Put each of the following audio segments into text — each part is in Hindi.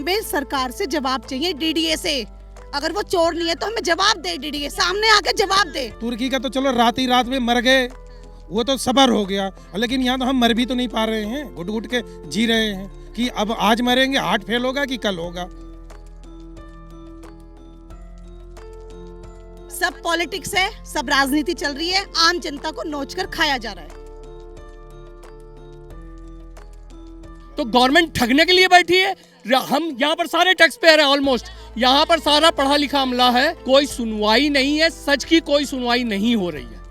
हमें सरकार से जवाब चाहिए, डीडीए से। अगर वो चोर नहीं है तो हमें जवाब दे, डीडीए सामने आके जवाब दे। तुर्की का तो चलो रात ही रात में मर गए, वो तो सबर हो गया, लेकिन यहाँ तो हम मर भी तो नहीं पा रहे हैं, घुट घुट के जी रहे हैं कि अब आज मरेंगे, हार्ट फेल होगा कि कल होगा। सब पॉलिटिक्स है, सब राजनीति चल रही है, आम जनता को नोच कर खाया जा रहा है। तो गवर्नमेंट ठगने के लिए बैठी है। हम यहाँ पर सारे टैक्स पेयर है, ऑलमोस्ट यहाँ पर सारा पढ़ा लिखा अमला है, कोई सुनवाई नहीं है, सच की कोई सुनवाई नहीं हो रही है।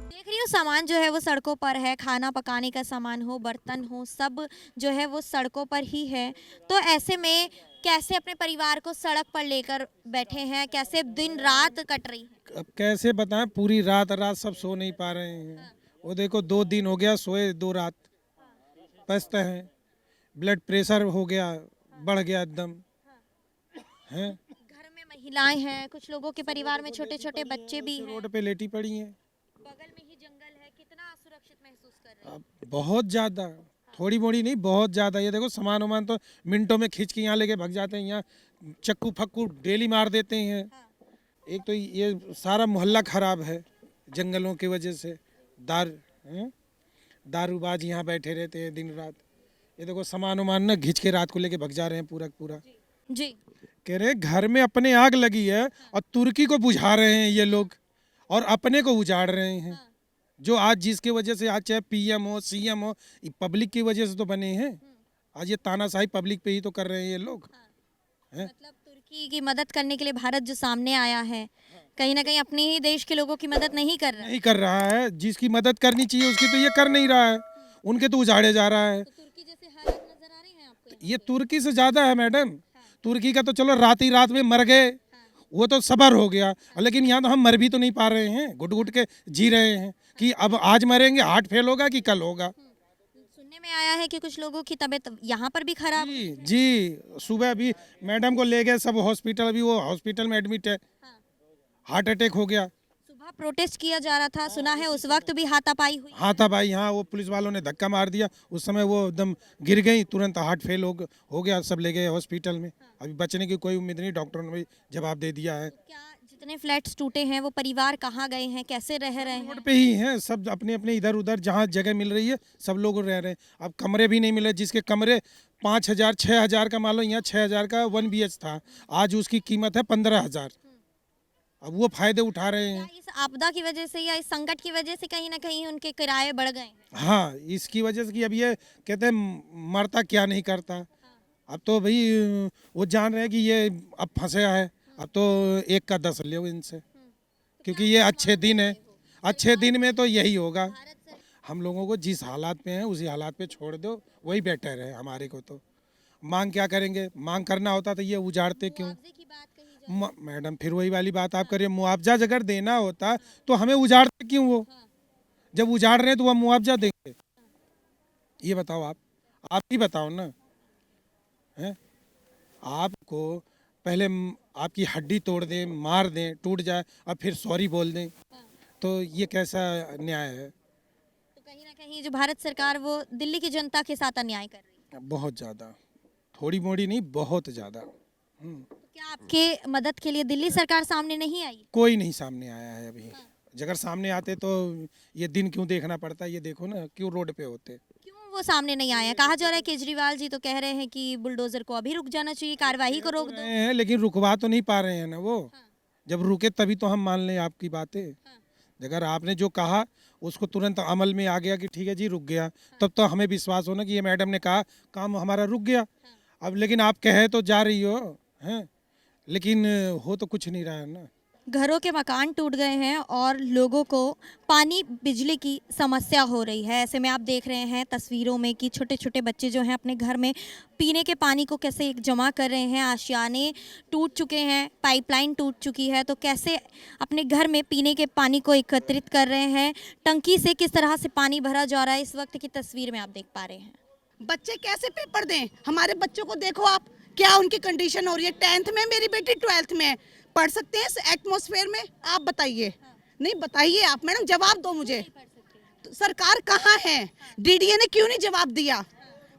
देख रही हूँ सामान जो है वो सड़कों पर है, खाना पकाने का सामान हो, बर्तन हो, सब जो है वो सड़कों पर ही है। तो ऐसे में कैसे अपने परिवार को सड़क पर लेकर बैठे हैं, कैसे दिन रात कट रही है? अब कैसे बताएं, पूरी रात रात सब सो नहीं पा रहे हैं। वो देखो 2 दिन हो गया सोए, 2 रात पछते हैं, ब्लड प्रेशर हो गया, बढ़ गया एकदम हैं। घर में महिलाएं हैं, कुछ लोगों के परिवार में छोटे छोटे बच्चे भी हैं, रोड पे लेटी पड़ी हैं। बगल में ही जंगल है, कितना असुरक्षित महसूस कर रहे हैं? अब बहुत ज्यादा, थोड़ी मोड़ी नहीं, बहुत ज्यादा। ये देखो सामान वामान तो मिनटों में खींच के यहाँ लेके भग जाते हैं, यहाँ चक्कू फक्कू डेली मार देते हैं। एक तो ये सारा मोहल्ला खराब है जंगलों की वजह से, दारूबाज यहाँ बैठे रहते हैं दिन रात। ये देखो सामान वामान ना घिंच के रात को लेके भग जा रहे हैं पूरा पूरा। जी कह रहे घर में अपने आग लगी है और तुर्की को बुझा रहे हैं ये लोग, और अपने को उजाड़ रहे हैं। जो आज जिसके वजह से आज चाहे पीएम हो, सीएम हो, पब्लिक की वजह से तो बने हैं। आज ये तानाशाही पब्लिक पे ही तो कर रहे हैं ये लोग। मतलब तुर्की की मदद करने के लिए भारत जो सामने आया है, कहीं ना कहीं अपने ही देश के लोगों की मदद नहीं कर रहा है। नहीं कर रहा है, जिसकी मदद करनी चाहिए उसकी तो ये कर नहीं रहा है, उनके तो उजाड़े जा रहा है। तो तुर्की जैसे हालात नजर आ रहे हैं आपको? ये तुर्की से ज्यादा है मैडम। तुर्की का तो चलो रात ही रात में मर गए, वो तो सबर हो गया, लेकिन यहाँ तो हम मर भी तो नहीं पा रहे हैं, घुट घुट के जी रहे हैं कि अब आज मरेंगे, हार्ट फेल होगा कि कल होगा। सुनने में आया है कि कुछ लोगों की तबीयत यहाँ पर भी खराब जी जी, सुबह अभी मैडम को ले गए सब हॉस्पिटल, अभी वो हॉस्पिटल में एडमिट है, हार्ट अटैक हो गया। सुबह प्रोटेस्ट किया जा रहा था, सुना है उस वक्त भी हाथापाई हुई। हाथापाई, हाँ, वो पुलिस वालों ने धक्का मार दिया, उस समय वो एकदम गिर गई, तुरंत हार्ट फेल हो गया, सब ले गए हॉस्पिटल में। अभी बचने की कोई उम्मीद नहीं, डॉक्टरों ने भी जवाब दे दिया है। क्या जितने फ्लैट्स टूटे हैं वो परिवार कहाँ गए हैं, कैसे रह रहे हैं? रोड पे ही हैं सब, अपने अपने इधर उधर जहाँ जगह मिल रही है सब लोग रह रहे हैं। अब कमरे भी नहीं मिल रहे, जिसके कमरे 5,000 6,000 का, मान लो यहाँ 6,000 का 1 BH था, आज उसकी कीमत है 15,000। अब वो फायदे उठा रहे हैं। क्या इस आपदा की वजह से या इस संकट की वजह से कहीं ना कहीं उनके किराए बढ़ गए हैं? हाँ, इसकी वजह से कि अब ये कहते हैं मरता क्या नहीं करता। अब तो भाई वो जान रहे हैं कि ये अब फंसे है, अब तो एक का 10 ले इनसे, क्योंकि ये अच्छे दिन है, अच्छे दिन में तो यही होगा। हम लोगों को जिस हालात में है उसी हालात पे छोड़ दो, वही बेटर है हमारे को। तो मांग क्या करेंगे, मांग करना होता तो ये उजाड़ते क्यों? मुआवजे की बात कही जाए। मैडम फिर वही वाली बात आप करिए, मुआवजा अगर देना होता तो हमें उजाड़ते क्यों? वो जब उजाड़ रहे हैं तो वह मुआवजा देंगे? ये बताओ, आप ही बताओ ना। हैं, आपको पहले आपकी हड्डी तोड़ दें, मार दें, टूट जाए, और फिर सॉरी बोल दें, तो ये कैसा न्याय है? तो कहीं ना कहीं जो भारत सरकार वो दिल्ली की जनता के साथ अन्याय कर रही है। बहुत ज़्यादा, थोड़ी मोड़ी नहीं, बहुत ज़्यादा। तो क्या आपके मदद के लिए दिल्ली सरकार सामने नहीं आई? कोई नहीं सामने आया है अभी। अगर सामने आते तो ये दिन क्यों देखना पड़ता? ये देखो ना, क्यों रोड पे होते। क्यों वो सामने नहीं आया? कहा जा रहा है केजरीवाल जी तो कह रहे हैं कि बुलडोजर को अभी रुक जाना चाहिए, कार्यवाही को रोक दो। हैं, लेकिन रुकवा तो नहीं पा रहे हैं ना वो। जब रुके तभी तो हम मान लें आपकी बातें। अगर आपने जो कहा उसको तुरंत अमल में आ गया कि ठीक है जी रुक गया, तब तो हमें विश्वास हो ना कि ये मैडम ने कहा काम हमारा रुक गया। अब लेकिन आप कहे तो जा रही हो हैं, लेकिन हो तो कुछ नहीं रहा है ना। घरों के मकान टूट गए हैं और लोगों को पानी बिजली की समस्या हो रही है। ऐसे में आप देख रहे हैं तस्वीरों में कि छोटे छोटे बच्चे जो हैं अपने घर में पीने के पानी को कैसे जमा कर रहे हैं। आशियाने टूट चुके हैं, पाइपलाइन टूट चुकी है, तो कैसे अपने घर में पीने के पानी को एकत्रित कर रहे हैं। टंकी से किस तरह से पानी भरा जा रहा है, इस वक्त की तस्वीर में आप देख पा रहे हैं। बच्चे कैसे पेपर दें? हमारे बच्चों को देखो आप, क्या उनकी कंडीशन हो रही है। 10th में, मेरी बेटी 12th में, पढ़ सकते हैं इस एटमॉस्फेयर में? आप बताइए। नहीं बताइए आप मैडम, जवाब दो मुझे। तो सरकार कहाँ है? डीडीए ने क्यों नहीं जवाब दिया?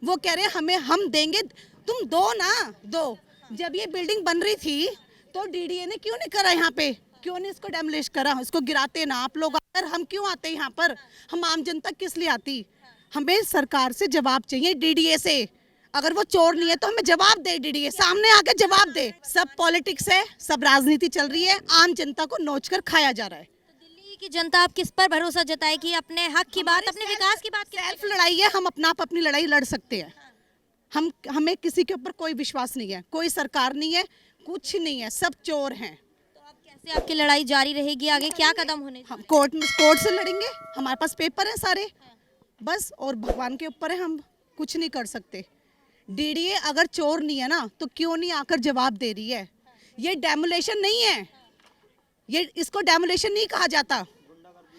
वो कह रहे हैं हमें हम देंगे, तुम दो ना दो। जब ये बिल्डिंग बन रही थी तो डीडीए ने क्यों नहीं करा यहाँ पे? क्यों नहीं इसको डेमोलिश करा? इसको गिराते ना आप लोग, अगर हम क्यों आते यहाँ पर? हम आम जनता किस लिए आती? हमें सरकार से जवाब चाहिए, डीडीए से। अगर वो चोर नहीं है तो हमें जवाब दे, डीडीए सामने आके जवाब दे। सब पॉलिटिक्स है, सब राजनीति चल रही है, आम जनता को नोच कर खाया जा रहा है। दिल्ली की जनता आप किस पर भरोसा जताए कि अपने हक की बात, अपने विकास की बात सेल्फ लड़ाई है, हम अपना आप अपनी लड़ाई लड़ सकते हैं। हमें किसी के ऊपर कोई विश्वास नहीं है, कोई सरकार नहीं है, कुछ नहीं है, सब चोर हैं। तो अब कैसे आपकी लड़ाई जारी रहेगी? आगे क्या कदम होने हम कोर्ट से लड़ेंगे, हमारे पास पेपर है सारे, बस, और भगवान के ऊपर है, हम कुछ नहीं कर सकते। डीडीए अगर चोर नहीं है ना तो क्यों नहीं आकर जवाब दे रही है? ये डेमोलेशन नहीं है, ये इसको डेमोलेशन नहीं कहा जाता,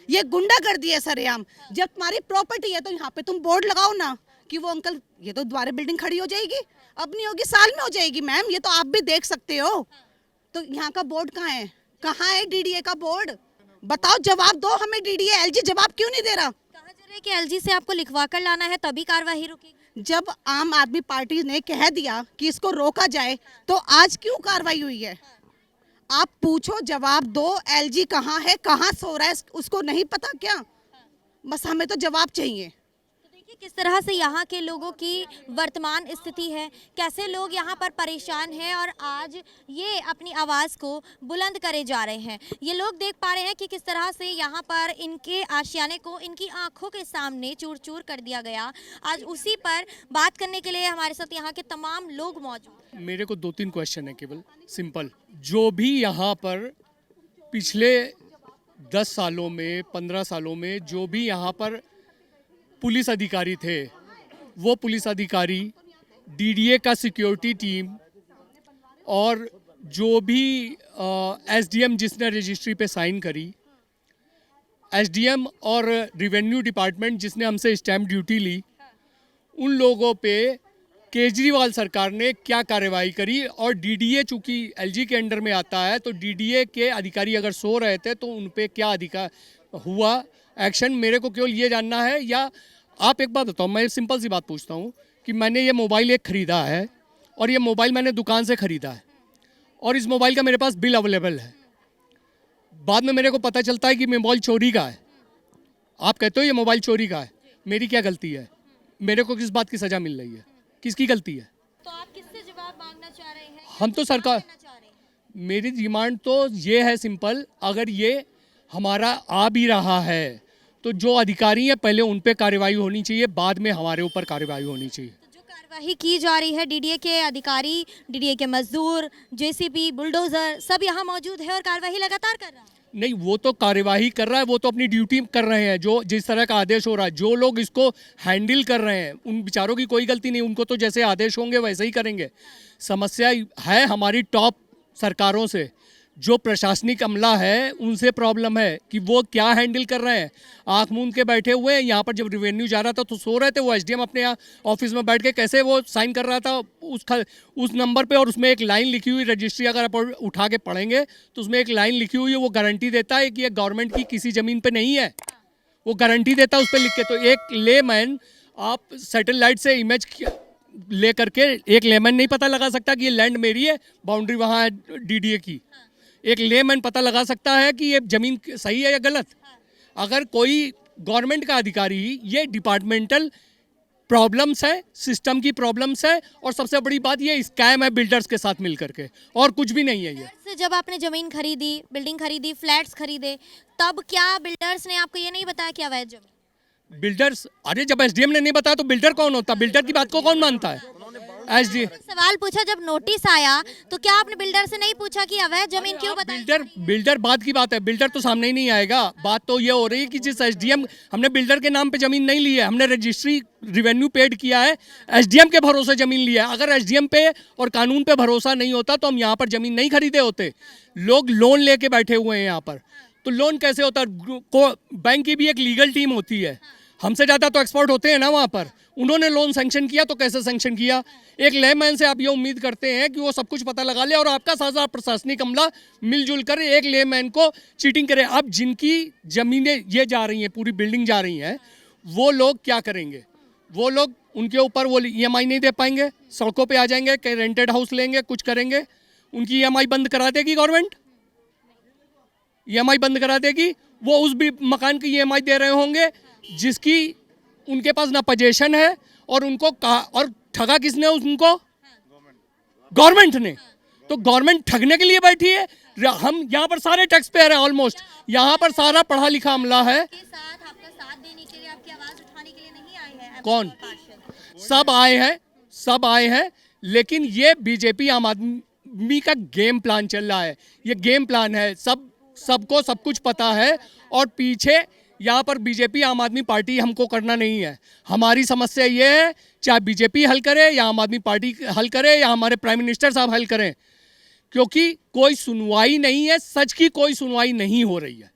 ये गुंडागर्दी है सरेआम। जब तुम्हारी प्रॉपर्टी है तो यहाँ पे तुम बोर्ड लगाओ ना कि वो अंकल ये तो दोबारा बिल्डिंग खड़ी हो जाएगी, अब नहीं होगी, साल में हो जाएगी मैम, ये तो आप भी देख सकते हो। तो यहाँ का बोर्ड कहाँ है? कहाँ है डीडीए का बोर्ड? बताओ, जवाब दो हमें। डीडीए एलजी जवाब क्यों नहीं दे रहा? कहा जा रहा है कि एलजी से आपको लिखवा कर लाना है तभी कार्रवाई रुकेगी। जब आम आदमी पार्टी ने कह दिया कि इसको रोका जाए तो आज क्यों कार्रवाई हुई है? आप पूछो, जवाब दो, एलजी कहाँ है, कहाँ सो रहा है, उसको नहीं पता क्या? बस हमें तो जवाब चाहिए। तो देखिए किस तरह से यहाँ के लोगों की वर्तमान स्थिति है, कैसे लोग यहाँ पर परेशान हैं और आज ये अपनी आवाज़ को बुलंद करे जा रहे हैं। ये लोग देख पा रहे हैं कि किस तरह से यहाँ पर इनके आशियाने को इनकी आंखों के सामने चूर चूर कर दिया गया। आज उसी पर बात करने के लिए हमारे साथ यहाँ के तमाम लोग मौजूद हैं। मेरे को 2-3 क्वेश्चन है, केवल सिंपल। जो भी यहाँ पर पिछले 10 सालों में, 15 सालों में जो भी यहाँ पर पुलिस अधिकारी थे, वो पुलिस अधिकारी, डीडीए का सिक्योरिटी टीम और जो भी एसडीएम जिसने रजिस्ट्री पे साइन करी, एसडीएम और रेवेन्यू डिपार्टमेंट जिसने हमसे स्टैम्प ड्यूटी ली, उन लोगों पे केजरीवाल सरकार ने क्या कार्रवाई करी। और डीडीए चूंकि एलजी के अंडर में आता है तो डीडीए के अधिकारी अगर सो रहे थे तो उन पे क्या अधिकार हुआ एक्शन, मेरे को केवल ये जानना है। या आप एक बात बताओ, मैं सिंपल सी बात पूछता हूँ कि मैंने ये मोबाइल एक ख़रीदा है और ये मोबाइल मैंने दुकान से ख़रीदा है और इस मोबाइल का मेरे पास बिल अवेलेबल है, बाद में मेरे को पता चलता है कि मोबाइल चोरी का है। आप कहते हो ये मोबाइल चोरी का है, मेरी क्या गलती है? मेरे को किस बात की सज़ा मिल रही है? किसकी गलती है? तो आप किससे जवाब मांगना चाह रहे हैं? हम तो सरकार, चाह रहे हैं? मेरी डिमांड तो ये है सिंपल, अगर ये हमारा आ भी रहा है तो जो अधिकारी हैं पहले उन पे कार्रवाई होनी चाहिए, बाद में हमारे ऊपर कार्रवाई होनी चाहिए। तो जो कार्रवाई की जा रही है, डीडीए के अधिकारी, डीडीए के मजदूर, जेसीबी, बुलडोजर सब यहाँ मौजूद है और कार्रवाई लगातार कर रहा है। नहीं, वो तो कार्यवाही कर रहा है, वो तो अपनी ड्यूटी कर रहे हैं। जो जिस तरह का आदेश हो रहा है, जो लोग इसको हैंडल कर रहे हैं उन बेचारों की कोई गलती नहीं, उनको तो जैसे आदेश होंगे वैसे ही करेंगे। समस्या है हमारी टॉप सरकारों से, जो प्रशासनिक अमला है उनसे प्रॉब्लम है कि वो क्या हैंडल कर रहे हैं। आंख मूंद के बैठे हुए हैं। यहाँ पर जब रेवेन्यू जा रहा था तो सो रहे थे, वो एसडीएम अपने यहाँ ऑफिस में बैठ के कैसे वो साइन कर रहा था उस नंबर पे, और उसमें एक लाइन लिखी हुई रजिस्ट्री अगर आप उठा के पढ़ेंगे तो उसमें एक लाइन लिखी हुई है, वो गारंटी देता है कि ये गवर्नमेंट की किसी ज़मीन पर नहीं है, वो गारंटी देता है उस पर लिख के। तो एक लेमैन, आप सैटेलाइट से इमेज ले करके एक लेमैन नहीं पता लगा सकता कि ये लैंड मेरी है, बाउंड्री वहाँ है डीडीए की। एक लेमैन पता लगा सकता है कि ये ज़मीन सही है या गलत। अगर कोई गवर्नमेंट का अधिकारी, ये डिपार्टमेंटल प्रॉब्लम्स है, सिस्टम की प्रॉब्लम्स है, और सबसे बड़ी बात ये स्कैम है बिल्डर्स के साथ मिल करके, और कुछ भी नहीं है ये। से जब आपने ज़मीन खरीदी, बिल्डिंग खरीदी, फ्लैट्स खरीदे, तब क्या बिल्डर्स ने आपको ये नहीं बताया कि अवैध जमीन? बिल्डर्स, अरे जब एसडीएम ने नहीं बताया तो बिल्डर कौन होता? बिल्डर की बात को कौन मानता है? एसडीएम सवाल पूछा, जब नोटिस आया तो क्या आपने बिल्डर से नहीं पूछा कि अवैध जमीन क्यों बताई? बिल्डर बाद की बात है, बिल्डर तो सामने ही नहीं आएगा। बात तो ये हो रही है कि जिस एसडीएम, हमने बिल्डर के नाम पे जमीन नहीं ली है, हमने रजिस्ट्री रेवेन्यू पेड किया है, एसडीएम के भरोसे जमीन लिया है। अगर एसडीएम पे और कानून पे भरोसा नहीं होता तो हम यहाँ पर जमीन नहीं खरीदे होते। लोग लोन लेके बैठे हुए हैं यहाँ पर, तो लोन कैसे होता है? बैंक की भी एक लीगल टीम होती है, हमसे ज़्यादा तो एक्सपर्ट होते हैं ना वहाँ पर। उन्होंने लोन सैंक्शन किया तो कैसे सैंक्शन किया? एक लेमैन से आप ये उम्मीद करते हैं कि वो सब कुछ पता लगा ले और आपका सारा प्रशासनिक अमला मिलजुल कर एक लेमैन को चीटिंग करे। अब जिनकी ज़मीनें ये जा रही हैं, पूरी बिल्डिंग जा रही हैं, वो लोग क्या करेंगे? वो लोग उनके ऊपर वो EMI नहीं दे पाएंगे, सड़कों पे आ जाएंगे, कहीं रेंटेड हाउस लेंगे, कुछ करेंगे, उनकी EMI बंद करा देगी गवर्नमेंट। EMI बंद करा देगी। वो उस भी मकान की EMI दे रहे होंगे जिसकी उनके पास ना पोजीशन है और उनको और ठगा किसने उनको? गवर्नमेंट ने। तो गवर्नमेंट ठगने के लिए बैठी है। हम यहाँ पर सारे टैक्स पेयर हैं ऑलमोस्ट, यहाँ पर सारा पढ़ा लिखा अमला है। आपका साथ देने के लिए, आपकी आवाज उठाने के लिए नहीं आए हैं कौन? सब आए हैं, सब आए हैं, लेकिन ये बीजेपी आम आदमी का गेम प्लान चल रहा है। ये गेम प्लान है, सबको सब कुछ पता है। और पीछे यहाँ पर बीजेपी आम आदमी पार्टी हमको करना नहीं है। हमारी समस्या ये है, चाहे बीजेपी हल करे या आम आदमी पार्टी हल करे या हमारे प्राइम मिनिस्टर साहब हल करें, क्योंकि कोई सुनवाई नहीं है। सच की कोई सुनवाई नहीं हो रही है।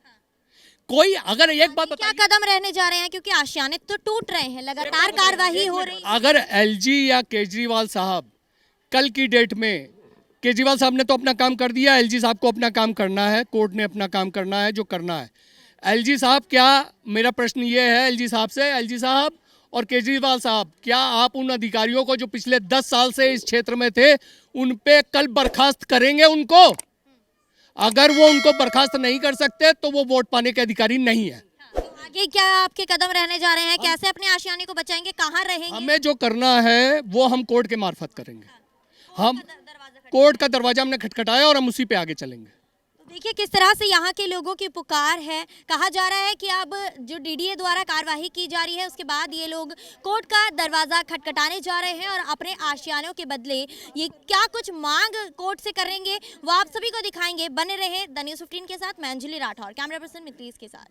कोई अगर एक बात क्या कदम रहने जा रहे हैं, क्योंकि आशियाने तो टूट रहे हैं, लगातार कार्रवाई हो रही है। अगर LG या केजरीवाल साहब कल की डेट में, केजरीवाल साहब ने तो अपना काम कर दिया, LG साहब को अपना काम करना है, कोर्ट ने अपना काम करना है जो करना है। LG साहब, क्या मेरा प्रश्न ये है LG साहब से, LG साहब और केजरीवाल साहब, क्या आप उन अधिकारियों को जो पिछले 10 साल से इस क्षेत्र में थे उन पे कल बर्खास्त करेंगे उनको? अगर वो उनको बर्खास्त नहीं कर सकते तो वो वोट पाने के अधिकारी नहीं है। तो आगे क्या आपके कदम रहने जा रहे हैं? कैसे अपने आशियाने को बचाएंगे? कहाँ रहेंगे? हमें जो करना है वो हम कोर्ट के मार्फत करेंगे। हम कोर्ट का दरवाजा हमने खटखटाया और हम उसी पे आगे चलेंगे। देखिए किस तरह से यहाँ के लोगों की पुकार है। कहा जा रहा है कि अब जो DDA द्वारा कार्रवाई की जा रही है उसके बाद ये लोग कोर्ट का दरवाज़ा खटखटाने जा रहे हैं और अपने आशियानों के बदले ये क्या कुछ मांग कोर्ट से करेंगे वो आप सभी को दिखाएंगे। बने रहे द न्यूज़ 15 के साथ। मैं अंजलि राठौर, कैमरा पर्सन मित्तीस के साथ।